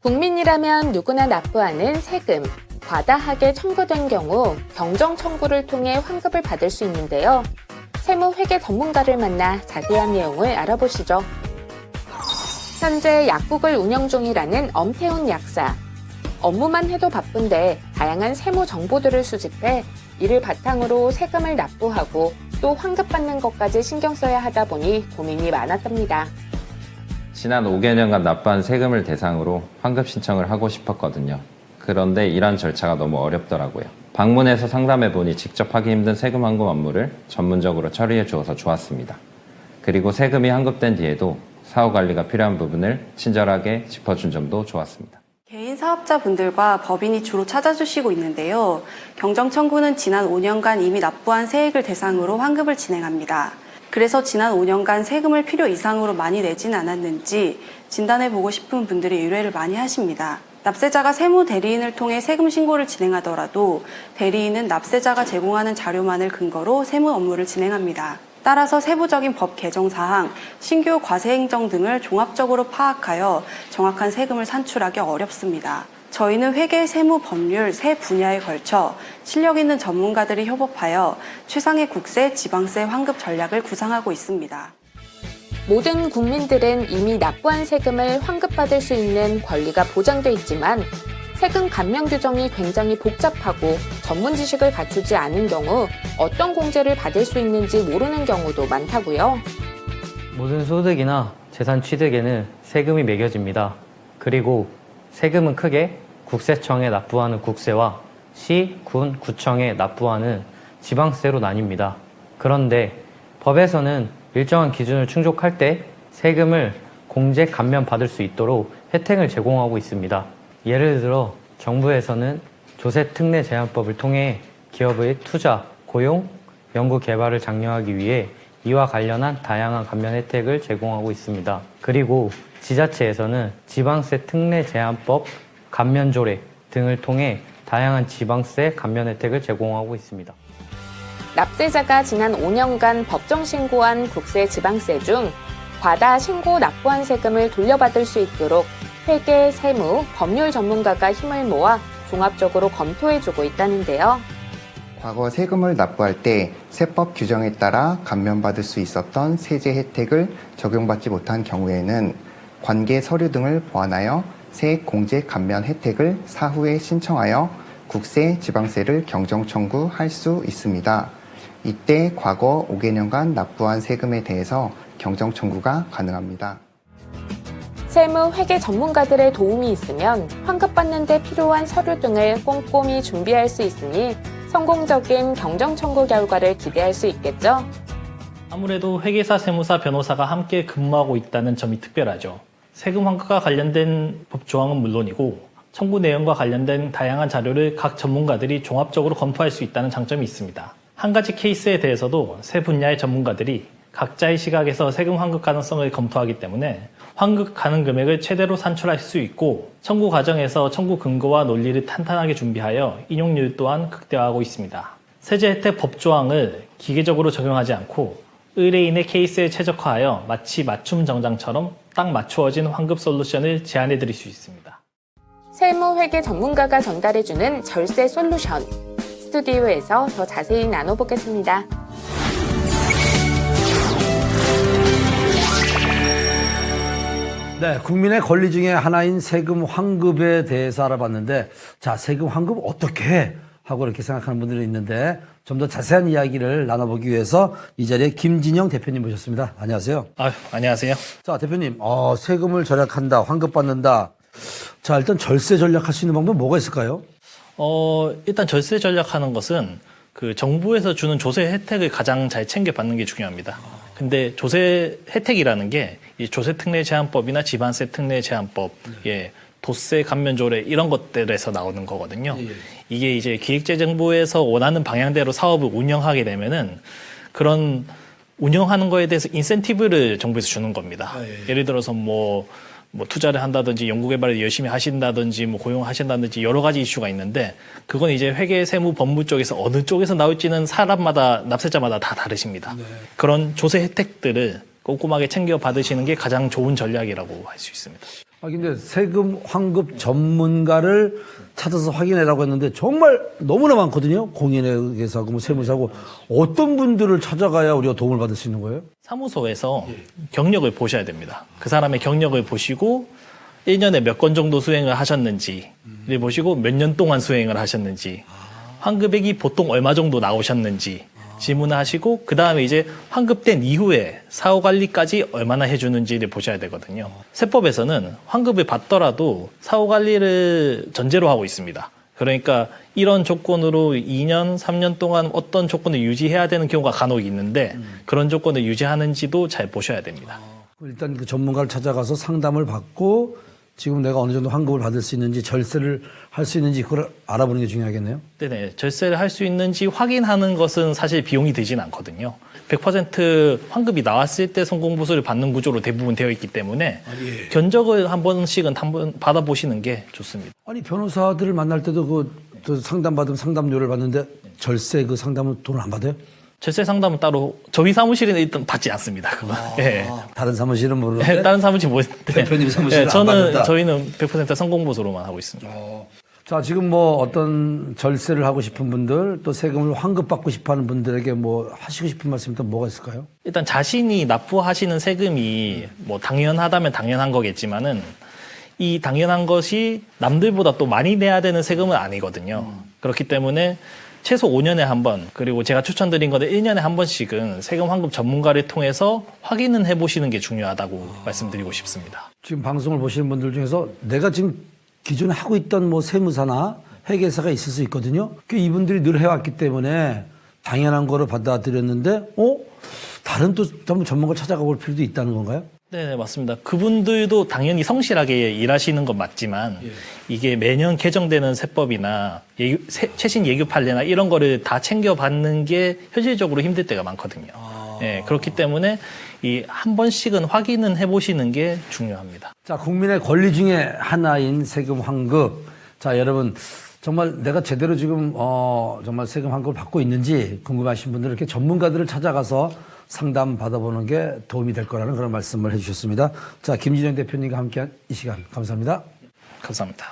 국민이라면 누구나 납부하는 세금, 과다하게 청구된 경우 경정 청구를 통해 환급을 받을 수 있는데요. 세무회계 전문가를 만나 자세한 내용을 알아보시죠. 현재 약국을 운영 중이라는 엄태훈 약사. 업무만 해도 바쁜데 다양한 세무 정보들을 수집해 이를 바탕으로 세금을 납부하고 또 환급받는 것까지 신경 써야 하다 보니 고민이 많았답니다. 지난 5개년간 납부한 세금을 대상으로 환급 신청을 하고 싶었거든요. 그런데 이런 절차가 너무 어렵더라고요. 방문해서 상담해보니 직접 하기 힘든 세금 환급 업무를 전문적으로 처리해 주어서 좋았습니다. 그리고 세금이 환급된 뒤에도 사후 관리가 필요한 부분을 친절하게 짚어준 점도 좋았습니다. 개인 사업자분들과 법인이 주로 찾아주시고 있는데요. 경정 청구는 지난 5년간 이미 납부한 세액을 대상으로 환급을 진행합니다. 그래서 지난 5년간 세금을 필요 이상으로 많이 내진 않았는지 진단해보고 싶은 분들이 의뢰를 많이 하십니다. 납세자가 세무 대리인을 통해 세금 신고를 진행하더라도 대리인은 납세자가 제공하는 자료만을 근거로 세무 업무를 진행합니다. 따라서 세부적인 법 개정 사항, 신규 과세 행정 등을 종합적으로 파악하여 정확한 세금을 산출하기 어렵습니다. 저희는 회계, 세무, 법률 세 분야에 걸쳐 실력 있는 전문가들이 협업하여 최상의 국세, 지방세 환급 전략을 구상하고 있습니다. 모든 국민들은 이미 납부한 세금을 환급받을 수 있는 권리가 보장돼 있지만 세금 감면 규정이 굉장히 복잡하고 전문 지식을 갖추지 않은 경우 어떤 공제를 받을 수 있는지 모르는 경우도 많다고요. 모든 소득이나 재산 취득에는 세금이 매겨집니다. 그리고 세금은 크게 국세청에 납부하는 국세와 시, 군, 구청에 납부하는 지방세로 나뉩니다. 그런데 법에서는 일정한 기준을 충족할 때 세금을 공제 감면 받을 수 있도록 혜택을 제공하고 있습니다. 예를 들어 정부에서는 조세특례제한법을 통해 기업의 투자, 고용, 연구 개발을 장려하기 위해 이와 관련한 다양한 감면 혜택을 제공하고 있습니다. 그리고 지자체에서는 지방세 특례제한법 감면조례 등을 통해 다양한 지방세 감면 혜택을 제공하고 있습니다. 납세자가 지난 5년간 법정 신고한 국세, 지방세 중 과다 신고 납부한 세금을 돌려받을 수 있도록 회계, 세무, 법률 전문가가 힘을 모아 종합적으로 검토해주고 있다는데요. 과거 세금을 납부할 때 세법 규정에 따라 감면받을 수 있었던 세제 혜택을 적용받지 못한 경우에는 관계 서류 등을 보완하여 세액 공제 감면 혜택을 사후에 신청하여 국세, 지방세를 경정 청구할 수 있습니다. 이때 과거 5개년간 납부한 세금에 대해서 경정 청구가 가능합니다. 세무, 회계 전문가들의 도움이 있으면 환급받는 데 필요한 서류 등을 꼼꼼히 준비할 수 있으니 성공적인 경정 청구 결과를 기대할 수 있겠죠? 아무래도 회계사, 세무사, 변호사가 함께 근무하고 있다는 점이 특별하죠. 세금 환급과 관련된 법 조항은 물론이고 청구 내용과 관련된 다양한 자료를 각 전문가들이 종합적으로 검토할 수 있다는 장점이 있습니다. 한 가지 케이스에 대해서도 세 분야의 전문가들이 각자의 시각에서 세금 환급 가능성을 검토하기 때문에 환급 가능 금액을 최대로 산출할 수 있고 청구 과정에서 청구 근거와 논리를 탄탄하게 준비하여 인용률 또한 극대화하고 있습니다. 세제 혜택 법조항을 기계적으로 적용하지 않고 의뢰인의 케이스에 최적화하여 마치 맞춤 정장처럼 딱 맞추어진 환급 솔루션을 제안해 드릴 수 있습니다. 세무, 회계 전문가가 전달해주는 절세 솔루션. 스튜디오에서 더 자세히 나눠보겠습니다. 네, 국민의 권리 중에 하나인 세금 환급에 대해서 알아봤는데, 자, 세금 환급 어떻게 해? 하고 이렇게 생각하는 분들이 있는데, 좀 더 자세한 이야기를 나눠보기 위해서 이 자리에 김진영 대표님 모셨습니다. 안녕하세요. 안녕하세요. 자, 대표님, 세금을 절약한다, 환급받는다. 자, 일단 절세 절약할 수 있는 방법 뭐가 있을까요? 일단 절세 전략하는 것은 그 정부에서 주는 조세 혜택을 가장 잘 챙겨받는 게 중요합니다. 근데 조세 혜택이라는 게 이 조세특례제한법이나 지방세특례제한법, 도세 감면조례 이런 것들에서 나오는 거거든요. 이게 이제 기획재정부에서 원하는 방향대로 사업을 운영하게 되면은 그런 운영하는 거에 대해서 인센티브를 정부에서 주는 겁니다. 예를 들어서 뭐 투자를 한다든지 연구개발을 열심히 하신다든지 고용하신다든지 여러 가지 이슈가 있는데 그건 이제 회계, 세무, 법무 쪽에서 어느 쪽에서 나올지는 사람마다 납세자마다 다 다르십니다. 그런 조세 혜택들을 꼼꼼하게 챙겨 받으시는 게 가장 좋은 전략이라고 할 수 있습니다. 아, 근데 세금 환급 전문가를 찾아서 확인해라고 했는데 정말 너무나 많거든요. 공인회계사고 뭐 세무사고 어떤 분들을 찾아가야 우리가 도움을 받을 수 있는 거예요? 사무소에서 경력을 보셔야 됩니다. 그 사람의 경력을 보시고 1년에 몇 건 정도 수행을 하셨는지를 보시고 몇 년 동안 수행을 하셨는지, 환급액이 보통 얼마 정도 나오셨는지 질문을 하시고, 그 다음에 이제 환급된 이후에 사후 관리까지 얼마나 해주는지를 보셔야 되거든요. 세법에서는 환급을 받더라도 사후 관리를 전제로 하고 있습니다. 그러니까 이런 조건으로 2년, 3년 동안 어떤 조건을 유지해야 되는 경우가 간혹 있는데 그런 조건을 유지하는지도 잘 보셔야 됩니다. 일단 그 전문가를 찾아가서 상담을 받고 지금 내가 어느 정도 환급을 받을 수 있는지 절세를 할 수 있는지 그걸 알아보는 게 중요하겠네요. 네네. 절세를 할 수 있는지 확인하는 것은 사실 비용이 들진 않거든요. 100% 환급이 나왔을 때 성공보수를 받는 구조로 대부분 되어 있기 때문에 견적을 한 번씩은 한번 받아보시는 게 좋습니다. 아니 변호사들을 만날 때도 그 상담 받으면 상담료를 받는데 절세 그 상담은 돈을 안 받아요? 절세 상담은 따로 저희 사무실에는 일단 받지 않습니다. 그건. 예. 다른 사무실은 모르는데 다른 사무실 뭐 대표님 사무실은 안 받는다. 저희는 100% 성공보수로만 하고 있습니다. 자, 지금 뭐 어떤 절세를 하고 싶은 분들 또 세금을 환급받고 싶어 하는 분들에게 뭐 하시고 싶은 말씀이 또 뭐가 있을까요? 일단 자신이 납부하시는 세금이 뭐 당연하다면 당연한 거겠지만은 이 당연한 것이 남들보다 또 많이 내야 되는 세금은 아니거든요. 그렇기 때문에 최소 5년에 한 번, 그리고 제가 추천드린 거는 1년에 한 번씩은 세금 환급 전문가를 통해서 확인은 해보시는 게 중요하다고 말씀드리고 싶습니다. 지금 방송을 보시는 분들 중에서 내가 지금 기존에 하고 있던 뭐 세무사나 회계사가 있을 수 있거든요. 그 이분들이 늘 해왔기 때문에 당연한 거를 받아들였는데, 다른 또 전문가를 찾아가 볼 필요도 있다는 건가요? 네, 맞습니다. 그분들도 당연히 성실하게 일하시는 건 맞지만 이게 매년 개정되는 세법이나 최신 예규 판례나 이런 거를 다 챙겨받는 게 현실적으로 힘들 때가 많거든요. 네, 그렇기 때문에 이 한 번씩은 확인은 해보시는 게 중요합니다. 자, 국민의 권리 중에 하나인 세금 환급. 자, 여러분 정말 내가 제대로 지금 정말 세금 환급을 받고 있는지 궁금하신 분들은 이렇게 전문가들을 찾아가서 상담 받아보는 게 도움이 될 거라는 그런 말씀을 해주셨습니다. 자, 김진영 대표님과 함께한 이 시간 감사합니다. 감사합니다.